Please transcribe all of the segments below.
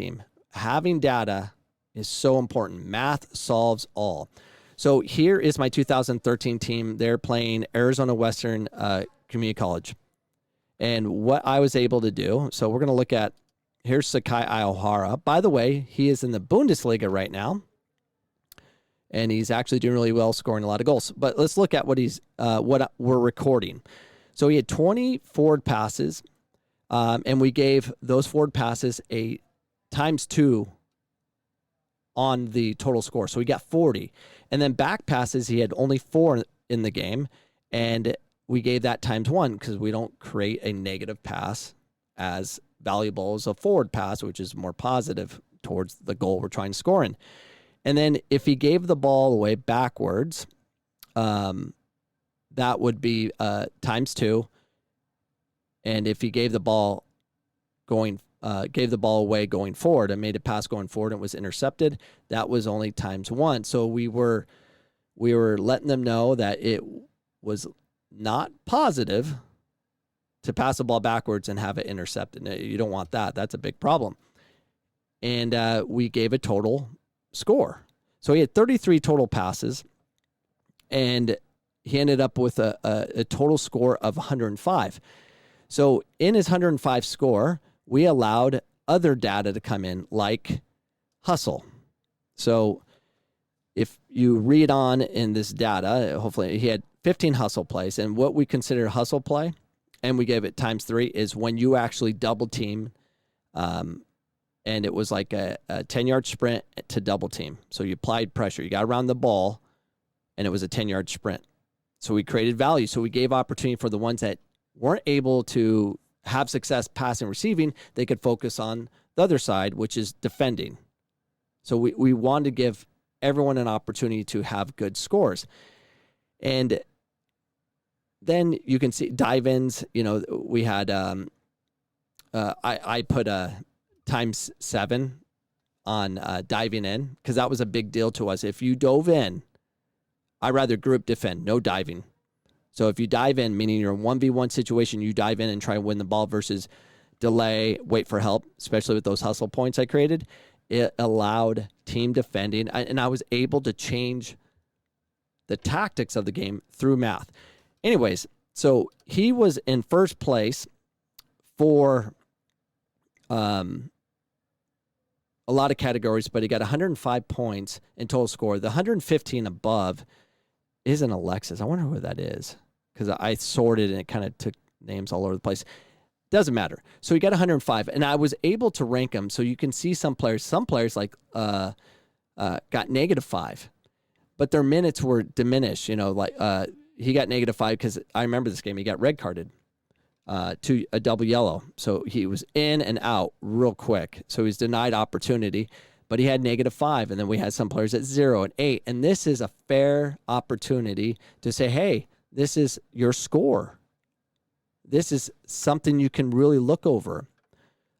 team. Having data is so important. Math solves all. So here is my 2013 team. They're playing Arizona Western Community College. And what I was able to do, so we're going to look at, here's Sakai Aohara. By the way, he is in the Bundesliga right now. And he's actually doing really well, scoring a lot of goals. But let's look at what we're recording. So he had 20 forward passes, and we gave those forward passes a ×2 on the total score. So we got 40. And then back passes, he had only 4 in the game, and we gave that ×1 because we don't create a negative pass as valuable as a forward pass, which is more positive towards the goal we're trying to score in. And then if he gave the ball away backwards, that would be ×2. And if he gave the ball away going forward and made a pass going forward and it was intercepted, that was only ×1. So we were letting them know that it was not positive to pass the ball backwards and have it intercepted. You don't want that. That's a big problem. And we gave a total score. So he had 33 total passes, and he ended up with a total score of 105. So in his 105 score, we allowed other data to come in, like hustle. So if you read on in this data, hopefully he had 15 hustle plays, and what we consider a hustle play, and we gave it ×3, is when you actually double team, and it was like a 10-yard sprint to double team. So you applied pressure. You got around the ball, and it was a 10-yard sprint. So we created value. So we gave opportunity for the ones that weren't able to have success passing and receiving. They could focus on the other side, which is defending. So we wanted to give everyone an opportunity to have good scores. And then you can see dive-ins. We had I put a ×7 on diving in because that was a big deal to us. If you dove in, I'd rather group defend, no diving. So if you dive in, meaning you're in a 1v1 situation, you dive in and try and win the ball versus delay, wait for help, especially with those hustle points I created, it allowed team defending. And I was able to change the tactics of the game through math. Anyways, so he was in first place for a lot of categories, but he got 105 points in total score. The 115 above isn't Alexis. I wonder who that is because I sorted and it kind of took names all over the place. Doesn't matter. So he got 105, and I was able to rank him. So you can see some players like got -5, but their minutes were diminished. He got -5 because I remember this game. He got red carded to a double yellow. So he was in and out real quick. So he's denied opportunity, but he had -5. And then we had some players at 0 and 8. And this is a fair opportunity to say, hey, this is your score. This is something you can really look over.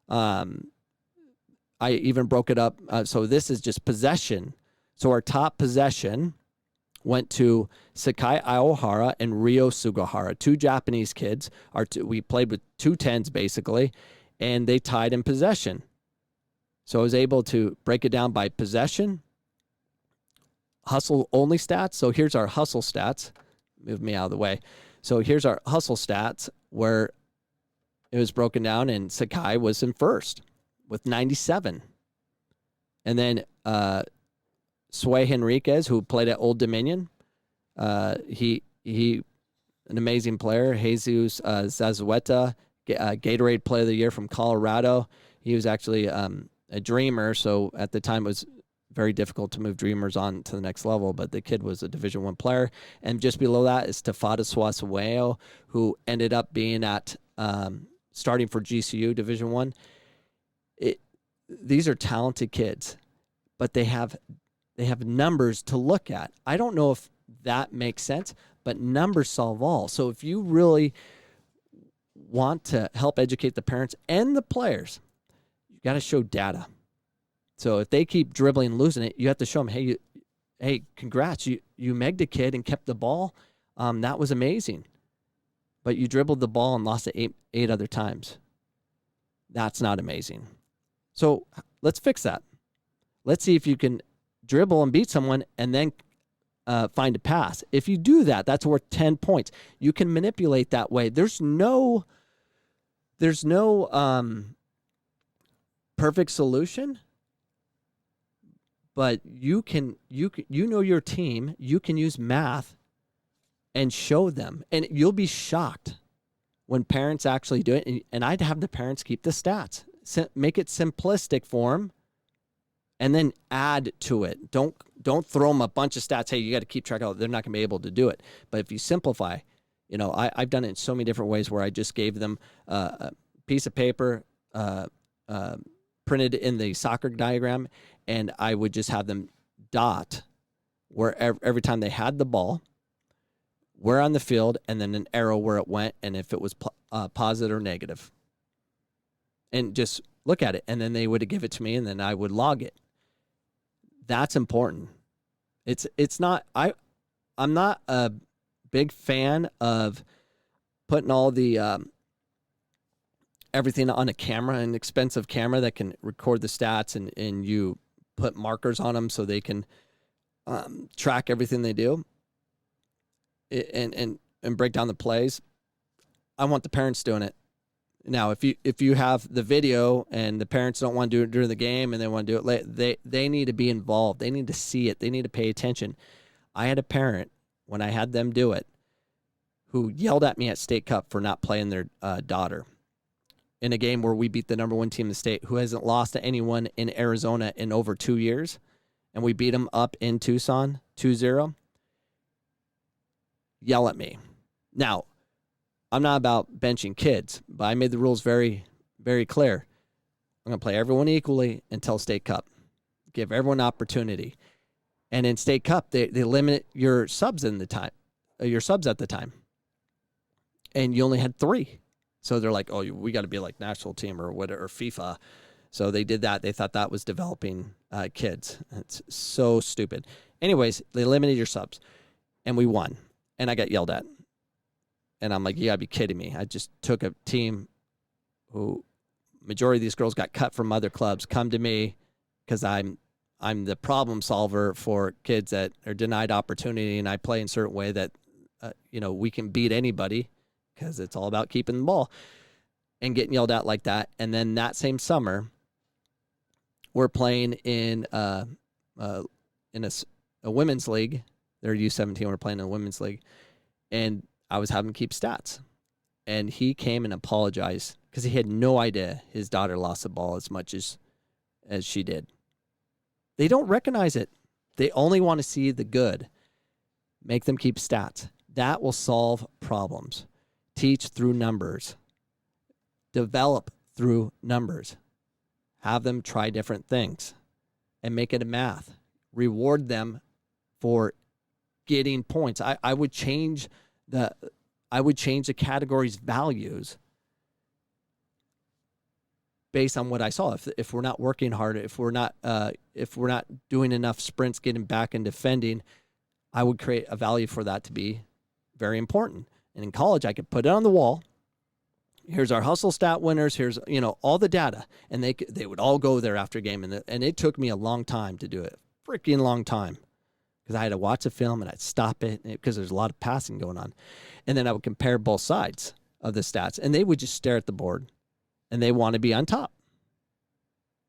I even broke it up. So this is just possession. So our top possession went to Sakai Aohara and Ryo Sugahara, 2 Japanese kids. We played with 2 10s basically, and they tied in possession. So I was able to break it down by possession, hustle only stats. So here's our hustle stats. Move me out of the way. So here's our hustle stats where it was broken down, and Sakai was in first with 97. And then Sway Henriquez, who played at Old Dominion, he an amazing player. Jesus Zazueta, Gatorade Player of the Year from Colorado. He was actually a dreamer, so at the time it was very difficult to move dreamers on to the next level, but the kid was a Division I player. And just below that is Tafada Swasuweo, who ended up being at starting for GCU Division I. These are talented kids, but they have numbers to look at. I don't know if that makes sense, but numbers solve all. So if you really want to help educate the parents and the players, you got to show data. So if they keep dribbling and losing it, you have to show them, hey, congrats, you megged a kid and kept the ball. That was amazing. But you dribbled the ball and lost it eight other times. That's not amazing. So let's fix that. Let's see if you can dribble and beat someone and then find a pass. If you do that, that's worth 10 points. You can manipulate that way. There's no perfect solution, but you know your team. You can use math and show them, and you'll be shocked when parents actually do it. And I'd have the parents keep the stats, make it simplistic for them, and then add to it. Don't throw them a bunch of stats. Hey, you got to keep track of it. They're not going to be able to do it. But if you simplify, I've done it in so many different ways where I just gave them a piece of paper printed in the soccer diagram, and I would just have them dot where every time they had the ball, where on the field, and then an arrow where it went, and if it was positive or negative. And just look at it, and then they would give it to me, and then I would log it. That's important. It's not I'm not a big fan of putting all the everything on a camera, an expensive camera that can record the stats, and you put markers on them so they can track everything they do and break down the plays. I want the parents doing it. Now, if you have the video and the parents don't want to do it during the game and they want to do it late, they need to be involved. They need to see it. They need to pay attention. I had a parent, when I had them do it, who yelled at me at State Cup for not playing their daughter in a game where we beat the number one team in the state, who hasn't lost to anyone in Arizona in over 2 years, and we beat them up in Tucson 2-0. Yell at me. Now, I'm not about benching kids, but I made the rules very, very clear. I'm going to play everyone equally until State Cup. Give everyone opportunity. And in State Cup, they limit your subs at the time. And you only had 3. So they're like, oh, we got to be like national team or whatever, or FIFA. So they did that. They thought that was developing kids. It's so stupid. Anyways, they limited your subs, and we won. And I got yelled at. And I'm like, you got to be kidding me. I just took a team who majority of these girls got cut from other clubs, come to me because I'm the problem solver for kids that are denied opportunity, and I play in a certain way that, we can beat anybody because it's all about keeping the ball, and getting yelled at like that. And then that same summer, we're playing in a women's league. They're U17. We're playing in a women's league. And I was having to keep stats. And he came and apologized because he had no idea his daughter lost the ball as much as she did. They don't recognize it. They only want to see the good. Make them keep stats. That will solve problems. Teach through numbers. Develop through numbers. Have them try different things and make it a math. Reward them for getting points. I would change the category's values based on what I saw. If we're not working hard, if we're not doing enough sprints, getting back and defending, I would create a value for that to be very important. And in college, I could put it on the wall. Here's our hustle stat winners. Here's all the data, and they would all go there after a game, and it took me a long time to do it, freaking long time. Because I had to watch the film and I'd stop it because there's a lot of passing going on. And then I would compare both sides of the stats, and they would just stare at the board and they want to be on top.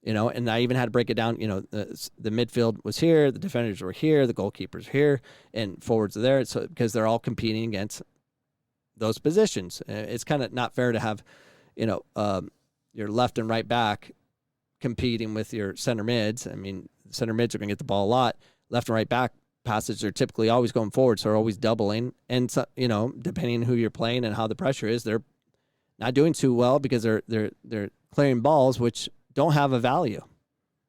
And I even had to break it down. The midfield was here, the defenders were here, the goalkeepers here, and forwards are there. So because they're all competing against those positions. It's kind of not fair to have, your left and right back competing with your center mids. I mean, center mids are going to get the ball a lot. Left and right back passes are typically always going forward, so they're always doubling. And so, depending on who you're playing and how the pressure is, they're not doing too well because they're clearing balls which don't have a value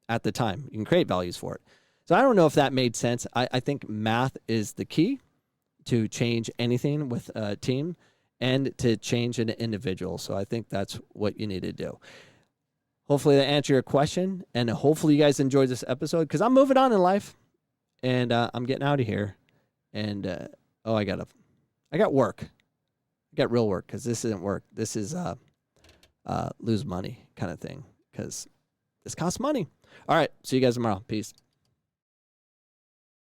at the time. You can create values for it. So I don't know if that made sense. I think math is the key to change anything with a team and to change an individual. So I think that's what you need to do. Hopefully that answered your question, and hopefully you guys enjoyed this episode because I'm moving on in life. And I'm getting out of here. And, I got work. I got real work because this isn't work. This is lose money kind of thing because this costs money. All right. See you guys tomorrow. Peace.